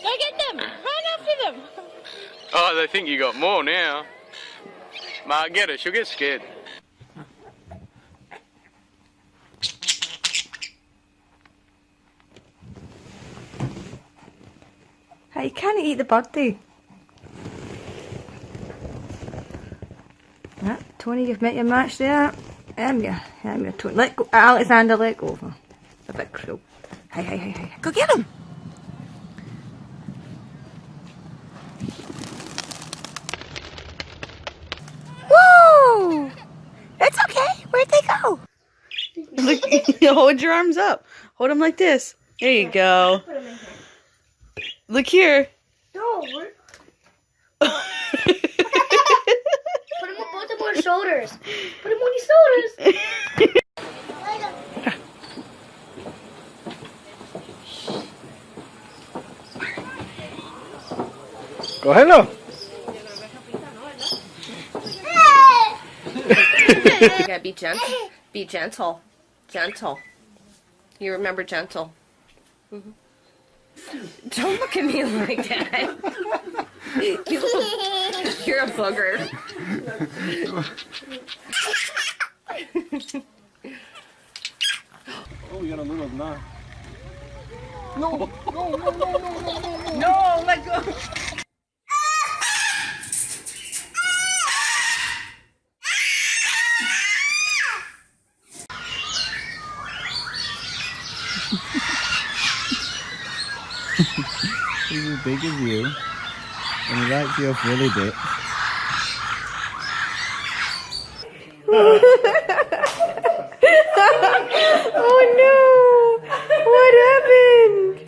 Go get them! Run after them! Oh, they think you got more now. Mark, get her. She'll get scared. Hey, you can't eat the body. Yeah, Tony, you've met your match there. Your Tony. Let go, Alexander, let go of her. A bit cruel. Hey, go get him! Whoa! It's okay. Where'd they go? Look, hold your arms up. Hold them like this. There you go. Look here. No. Put them on both of our shoulders. Put them on your shoulders. Go hello. You gotta be gentle. Be gentle. Gentle. You remember gentle. Mm-hmm. Don't look at me like that. You're a booger. Oh, we got a little knife. No, let go. He's as big as you, and he likes your frilly bit. Oh no! What happened?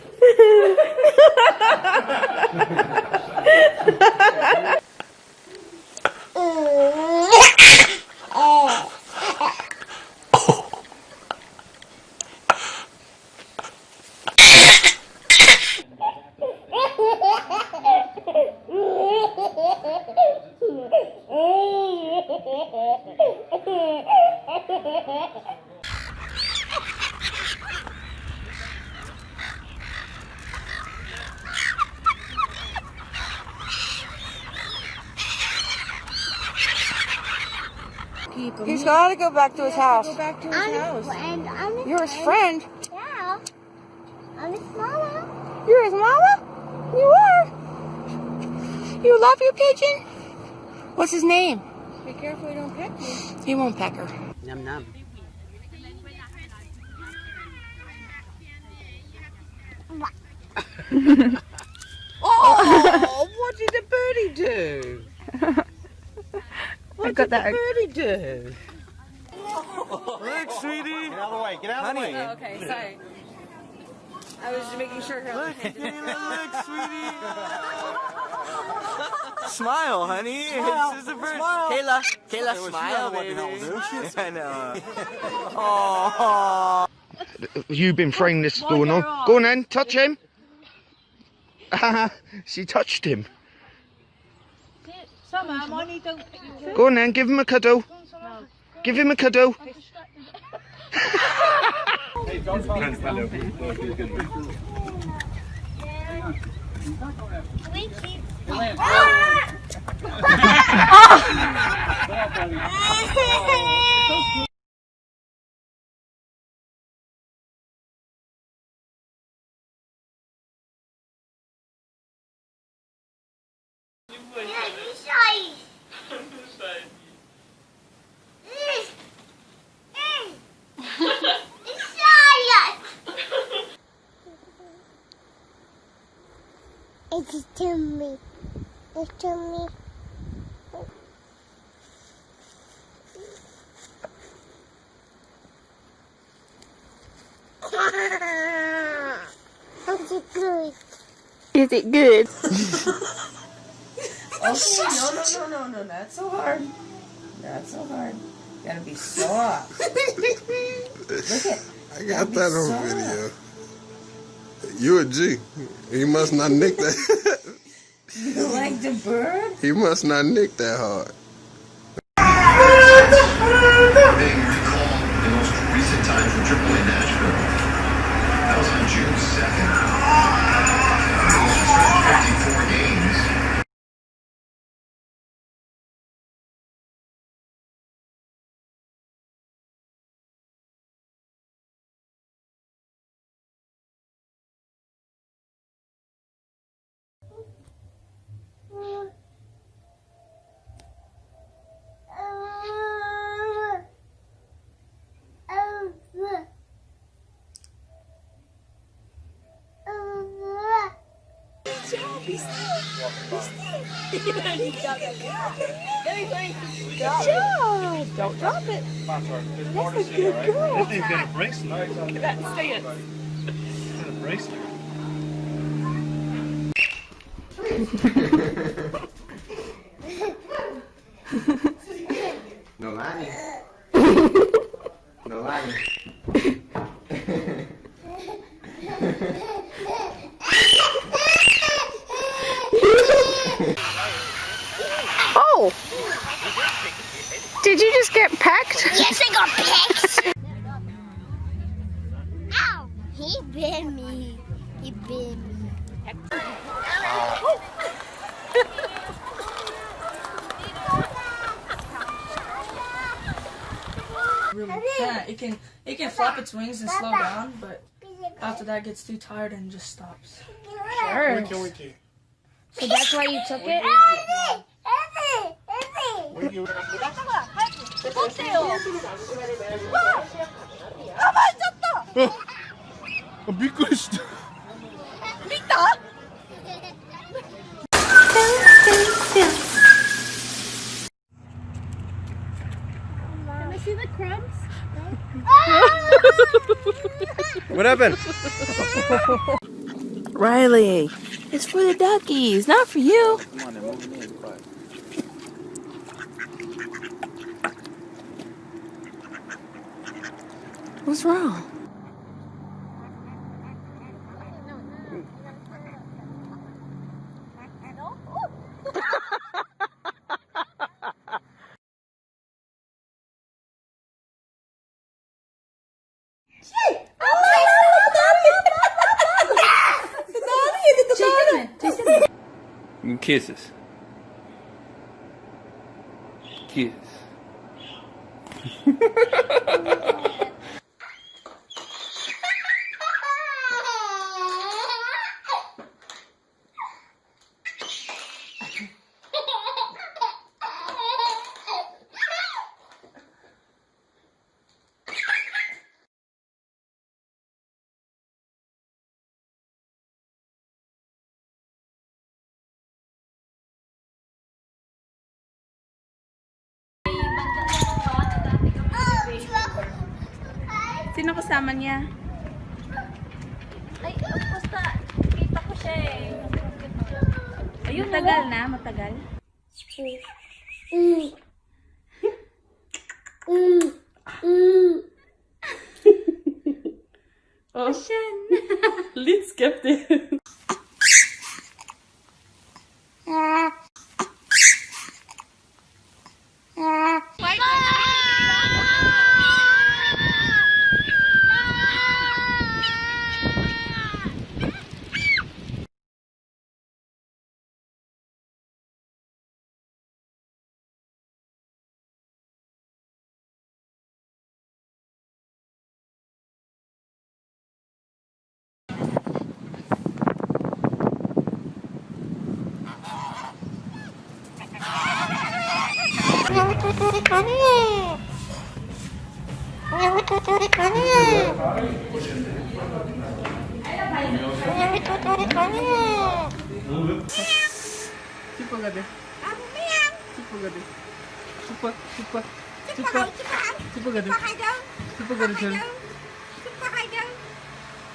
He's gotta go back to his house. Go back to his house. You're his friend. Yeah. I'm his mama. You're his mama? You are. You love your pigeon? What's his name? Be careful you don't peck me. He won't peck her. Num num. Oh, what did the birdie do? What did the birdie do? Look, sweetie. Get out of the way, get out of the way. Oh, okay, sorry. I was just making sure her Look, sweetie. Smile, honey. This is a bird. Kayla, smile, baby. I know. Aww. You've been framing this going on. Go on then, touch him. She touched him. Go on then, give him a cuddle. Give him a cuddle. It's to me. It's to me. Is it good? Is it good? Okay, no, not so hard. Not so hard. Gotta be soft. Look at. I got that on video. You a G. He must not nick that. You like the bird? He must not nick that hard. Good job. Don't drop it. That's a good girl. This thing's got a bracelet. That stance. It's got a bracelet. No lying. No lying. Oh! Did you just get pecked? Yes, I got picked. Ow! He bit me. He bit me. Yeah, it can flap its wings and slow down, but after that it gets too tired and just stops. Sure. So that's why you took it? Can I see the crumbs? What happened? Riley, it's for the duckies, not for you. Come on, they're moving in. Quiet. What's wrong? Kisses. Kiss. Sino kasama niya? Ay, basta kita ko siya eh. Ayun, matagal na, matagal. Oh, Litt skeptisk.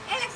Alex,